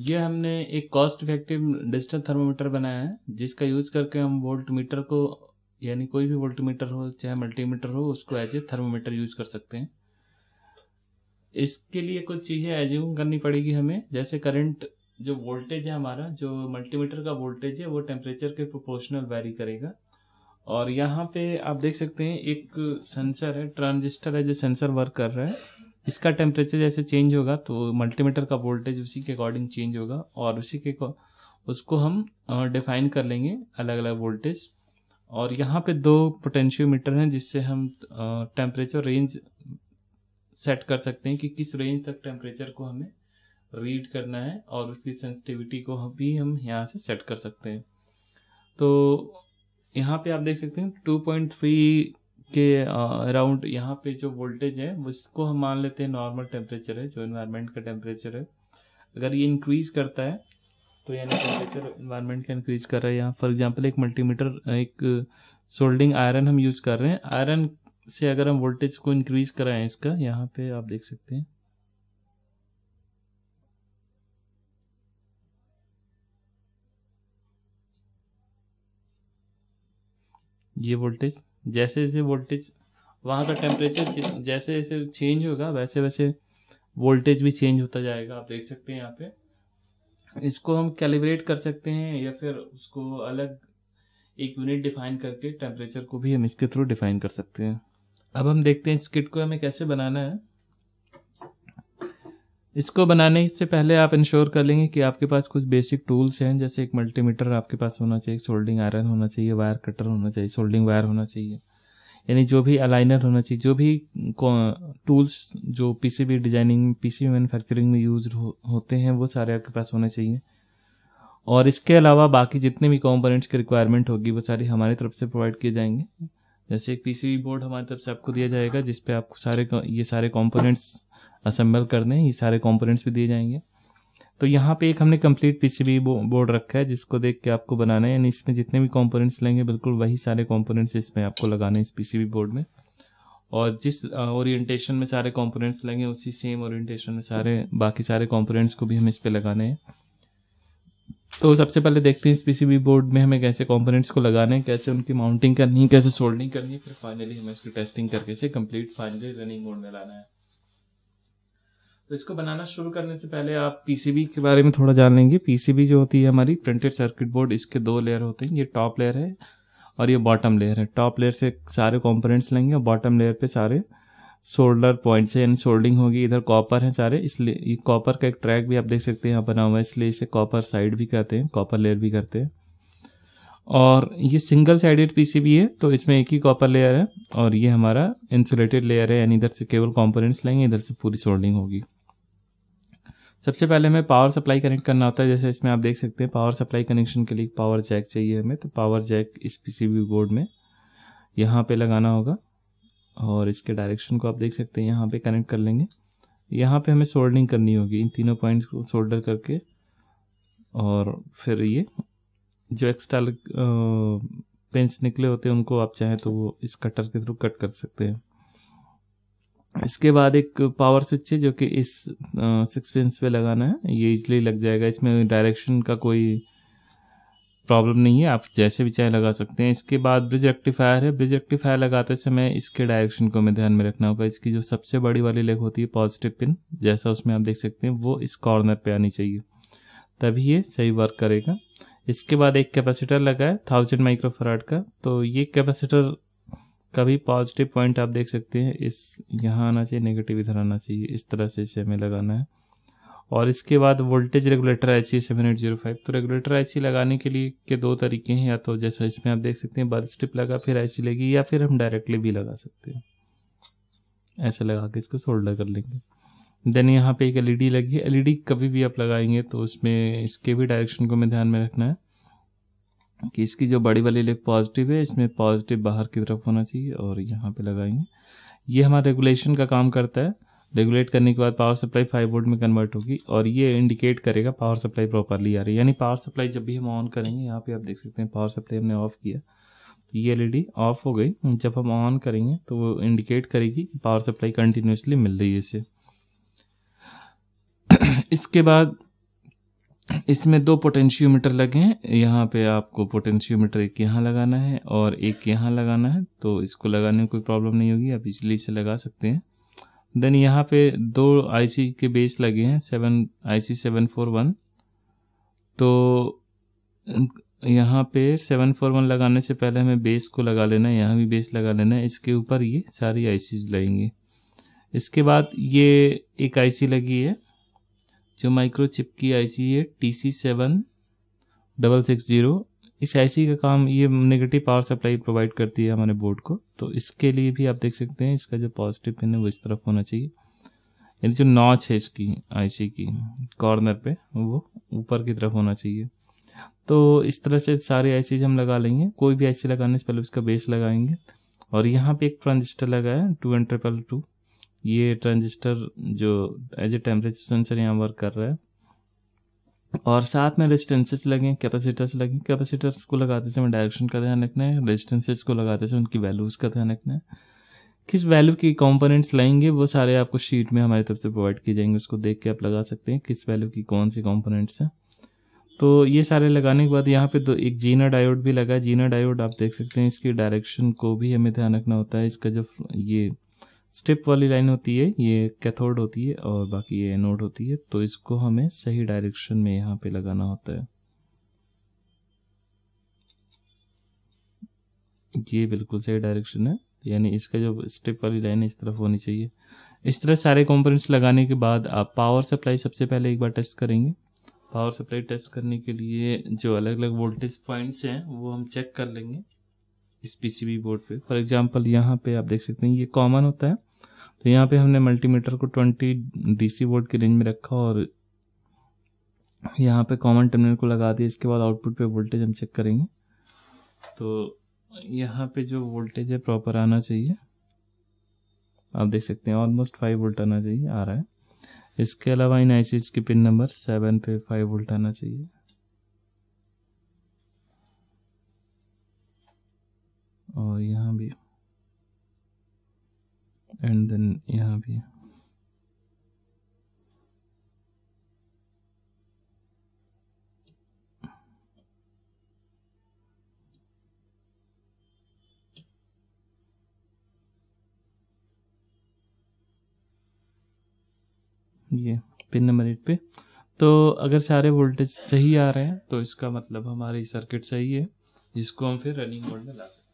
ये हमने एक कॉस्ट इफेक्टिव डिजिटल थर्मोमीटर बनाया है, जिसका यूज़ करके हम वोल्ट मीटर को, यानी कोई भी वोल्ट मीटर हो चाहे मल्टीमीटर हो, उसको एज ए थर्मोमीटर यूज़ कर सकते हैं। इसके लिए कुछ चीज़ें एज्यूम करनी पड़ेगी हमें, जैसे करंट जो वोल्टेज है हमारा, जो मल्टीमीटर का वोल्टेज है वो टेम्परेचर के प्रोपोर्शनल वैरी करेगा। और यहाँ पे आप देख सकते हैं एक सेंसर है, ट्रांजिस्टर है, जो सेंसर वर्क कर रहा है। इसका टेम्परेचर जैसे चेंज होगा तो मल्टीमीटर का वोल्टेज उसी के अकॉर्डिंग चेंज होगा, और उसको हम डिफाइन कर लेंगे अलग अलग वोल्टेज। और यहाँ पे दो पोटेंशियोमीटर हैं, जिससे हम टेम्परेचर रेंज सेट कर सकते हैं कि किस रेंज तक टेम्परेचर को हमें रीड करना है, और उसकी सेंसिटिविटी को भी हम यहाँ से सेट कर सकते हैं। तो यहाँ पे आप देख सकते हैं 2.3 के अराउंड यहाँ पे जो वोल्टेज है उसको हम मान लेते हैं नॉर्मल टेम्परेचर है, जो इन्वायरमेंट का टेम्परेचर है। अगर ये इंक्रीज करता है तो यानी टेम्परेचर इन्वायरमेंट का इंक्रीज कर रहा है। यहाँ फॉर एग्जांपल एक मल्टीमीटर, एक सोल्डिंग आयरन हम यूज़ कर रहे हैं। आयरन से अगर हम वोल्टेज को इंक्रीज कराएं इसका, यहाँ पे आप देख सकते हैं ये वोल्टेज, जैसे जैसे वोल्टेज वहाँ का टेम्परेचर जैसे जैसे चेंज होगा वैसे वैसे वोल्टेज भी चेंज होता जाएगा। आप देख सकते हैं यहाँ पे। इसको हम कैलिब्रेट कर सकते हैं, या फिर उसको अलग एक यूनिट डिफाइन करके टेम्परेचर को भी हम इसके थ्रू डिफाइन कर सकते हैं। अब हम देखते हैं इस किट को हमें कैसे बनाना है। इसको बनाने से पहले आप इंश्योर कर लेंगे कि आपके पास कुछ बेसिक टूल्स हैं, जैसे एक मल्टीमीटर आपके पास होना चाहिए, सोल्डिंग आयरन होना चाहिए, वायर कटर होना चाहिए, सोल्डिंग वायर होना चाहिए, यानी जो भी अलाइनर होना चाहिए, जो भी टूल्स जो पीसीबी डिजाइनिंग, पीसीबी मैन्युफैक्चरिंग में यूज होते हैं, वो सारे आपके पास होने चाहिए। और इसके अलावा बाकी जितने भी कंपोनेंट्स की रिक्वायरमेंट होगी वो सारी हमारी तरफ से प्रोवाइड किए जाएंगे। जैसे एक पीसीबी बोर्ड हमारी तरफ से आपको दिया जाएगा, जिस पे आपको ये सारे कंपोनेंट्स असेंबल करने हैं, ये सारे कंपोनेंट्स भी दिए जाएंगे। तो यहाँ पे एक हमने कंप्लीट पीसीबी बोर्ड रखा है, जिसको देख के आपको बनाना है, यानी इसमें जितने भी कंपोनेंट्स लेंगे बिल्कुल वही सारे कंपोनेंट्स इसमें आपको लगाने हैं इस पीसीबी बोर्ड में। और जिस ओरिएंटेशन में सारे कंपोनेंट्स लेंगे उसी सेम ओरिएंटेशन में बाकी सारे कंपोनेंट्स को भी हमें इस पे लगाने हैं। तो सबसे पहले देखते हैं इस पीसीबी बोर्ड में हमें कैसे कंपोनेंट्स को लगाने हैं, कैसे उनकी माउंटिंग करनी है, कैसे सोल्डिंग करनी है, फिर फाइनली हमें इसकी टेस्टिंग करके इसे कंप्लीट फाइनली रनिंग मोड में लाना है। तो इसको बनाना शुरू करने से पहले आप पीसीबी के बारे में थोड़ा जान लेंगे। पीसीबी जो होती है हमारी प्रिंटेड सर्किट बोर्ड, इसके दो लेयर होते हैं, ये टॉप लेयर है और ये बॉटम लेयर है। टॉप लेयर से सारे कंपोनेंट्स लेंगे और बॉटम लेयर पे सारे सोल्डर पॉइंट्स है, यानी सोल्डिंग होगी। इधर कॉपर है सारे, इसलिए ये कॉपर का एक ट्रैक भी आप देख सकते हैं यहाँ बना हुआ है, इसलिए इसे कॉपर साइड भी कहते हैं, कॉपर लेयर भी करते हैं। और ये सिंगल साइडेड पीसीबी है, तो इसमें एक ही कॉपर लेयर है, और ये हमारा इंसुलेटेड लेयर है, यानी इधर से केवल कंपोनेंट्स लेंगे, इधर से पूरी सोल्डिंग होगी। सबसे पहले हमें पावर सप्लाई कनेक्ट करना होता है। जैसे इसमें आप देख सकते हैं पावर सप्लाई कनेक्शन के लिए पावर जैक चाहिए हमें, तो पावर जैक इस पीसीबी बोर्ड में यहाँ पे लगाना होगा, और इसके डायरेक्शन को आप देख सकते हैं, यहाँ पे कनेक्ट कर लेंगे। यहाँ पे हमें सोल्डिंग करनी होगी इन तीनों पॉइंट्स को सोल्डर करके, और फिर ये जो एक्स्ट्रा पिंस निकले होते हैं उनको आप चाहें तो वो इस कटर के थ्रू कट कर सकते हैं। इसके बाद एक पावर स्विच है जो कि इस 6 पिंस पे लगाना है, ये इजली लग जाएगा, इसमें डायरेक्शन का कोई प्रॉब्लम नहीं है, आप जैसे भी चाहे लगा सकते हैं। इसके बाद ब्रिज रेक्टिफायर है। ब्रिज रेक्टिफायर लगाते समय इसके डायरेक्शन को हमें ध्यान में रखना होगा। इसकी जो सबसे बड़ी वाली लेग होती है पॉजिटिव पिन, जैसा उसमें आप देख सकते हैं, वो इस कॉर्नर पे आनी चाहिए, तभी ये सही वर्क करेगा। इसके बाद एक कैपेसिटर लगा है 1000 माइक्रोफराड का, तो ये कैपेसिटर का भी पॉजिटिव पॉइंट आप देख सकते हैं, इस यहाँ आना चाहिए, नेगेटिव इधर आना चाहिए, इस तरह से इसे हमें लगाना है। और इसके बाद वोल्टेज रेगुलेटर IC 7805। तो रेगुलेटर IC लगाने के लिए के दो तरीके हैं, या तो जैसा इसमें आप देख सकते हैं बल स्ट्रिप लगा फिर IC लगी, या फिर हम डायरेक्टली भी लगा सकते हैं, ऐसे लगा के इसको सोल्डर कर लेंगे। देन यहाँ पे एक LED लगी है। LED कभी भी आप लगाएंगे तो उसमें इसके भी डायरेक्शन को हमें ध्यान में रखना है कि इसकी जो बड़ी वाली लेग पॉजिटिव है, इसमें पॉजिटिव बाहर की तरफ होना चाहिए, और यहाँ पे लगाएंगे। ये हमारा रेगुलेशन का काम करता है। रेगुलेट करने के बाद पावर सप्लाई 5 वोल्ट में कन्वर्ट होगी, और ये इंडिकेट करेगा पावर सप्लाई प्रॉपरली आ रही है। यानी पावर सप्लाई जब भी हम ऑन करेंगे, यहाँ पे आप देख सकते हैं पावर सप्लाई हमने ऑफ किया, तो ये LED ऑफ हो गई। जब हम ऑन करेंगे तो वो इंडिकेट करेगी कि पावर सप्लाई कंटिन्यूसली मिल रही है इसे। इसके बाद इसमें 2 पोटेंशियोमीटर लगे हैं। यहाँ पे आपको पोटेंशियोमीटर एक यहाँ लगाना है और एक यहाँ लगाना है, तो इसको लगाने में कोई प्रॉब्लम नहीं होगी, आप इजली से लगा सकते हैं। देन यहाँ पे 2 आईसी के बेस लगे हैं, IC 741। तो यहाँ पे 741 लगाने से पहले हमें बेस को लगा लेना है, यहाँ भी बेस लगा लेना है, इसके ऊपर ये सारी आईसीज लगेंगे। इसके बाद ये एक आईसी लगी है जो माइक्रोचिप की आईसी है TC7660। इस आईसी का काम, ये नेगेटिव पावर सप्लाई प्रोवाइड करती है हमारे बोर्ड को, तो इसके लिए भी आप देख सकते हैं इसका जो पॉजिटिव पिन है वो इस तरफ होना चाहिए, यानी जो नॉच है इसकी आईसी की कॉर्नर पे वो ऊपर की तरफ होना चाहिए। तो इस तरह से सारे आईसीज हम लगा लेंगे। कोई भी आईसी लगाने से पहले उसका बेस लगाएंगे। और यहाँ पे एक ट्रांजिस्टर लगा है 2N222। ये ट्रांजिस्टर जो एज ए टेम्परेचर सेंसर यहाँ वर्क कर रहा है। और साथ में रेजिस्टेंसेस लगे, कैपेसिटर्स लगे। कैपेसिटर्स को लगाते समय डायरेक्शन का ध्यान रखना है, रेजिस्टेंसेस को लगाते समय उनकी वैल्यूज़ का ध्यान रखना है। किस वैल्यू की कंपोनेंट्स लाएंगे वो सारे आपको शीट में हमारी तरफ से प्रोवाइड किए जाएंगे, उसको देख के आप लगा सकते हैं किस वैल्यू की कौन सी कंपोनेंट्स हैं। तो ये सारे लगाने के बाद यहाँ पे एक जीना डायोड भी लगा है। जीना डायोड आप देख सकते हैं, इसकी डायरेक्शन को भी हमें ध्यान रखना होता है। इसका जो ये स्ट्रिप वाली लाइन होती है ये कैथोड होती है और बाकी ये एनोड होती है, तो इसको हमें सही डायरेक्शन में यहाँ पे लगाना होता है। ये बिल्कुल सही डायरेक्शन है, यानी इसका जो स्ट्रिप वाली लाइन है इस तरफ होनी चाहिए। इस तरह सारे कंपोनेंट्स लगाने के बाद आप पावर सप्लाई सबसे पहले एक बार टेस्ट करेंगे। पावर सप्लाई टेस्ट करने के लिए जो अलग अलग वोल्टेज पॉइंट्स हैं वो हम चेक कर लेंगे इस पीसीबी बोर्ड पे। फॉर एग्जांपल यहाँ पे आप देख सकते हैं ये कॉमन होता है, तो यहाँ पे हमने मल्टीमीटर को 20 DC वोल्ट की रेंज में रखा और यहाँ पे कॉमन टर्मिनल को लगा दिया। इसके बाद आउटपुट पे वोल्टेज हम चेक करेंगे, तो यहाँ पे जो वोल्टेज है प्रॉपर आना चाहिए। आप देख सकते हैं ऑलमोस्ट 5 वोल्ट आना चाहिए, आ रहा है। इसके अलावा इन आईसीज के पिन नंबर 7 पे 5 वोल्ट आना चाहिए। और यहाँ भी, एंड देन यहाँ भी। ये पिन नंबर 8 पे। तो अगर सारे वोल्टेज सही आ रहे हैं तो इसका मतलब हमारी सर्किट सही है, जिसको हम फिर रनिंग मोड में ला सकते हैं।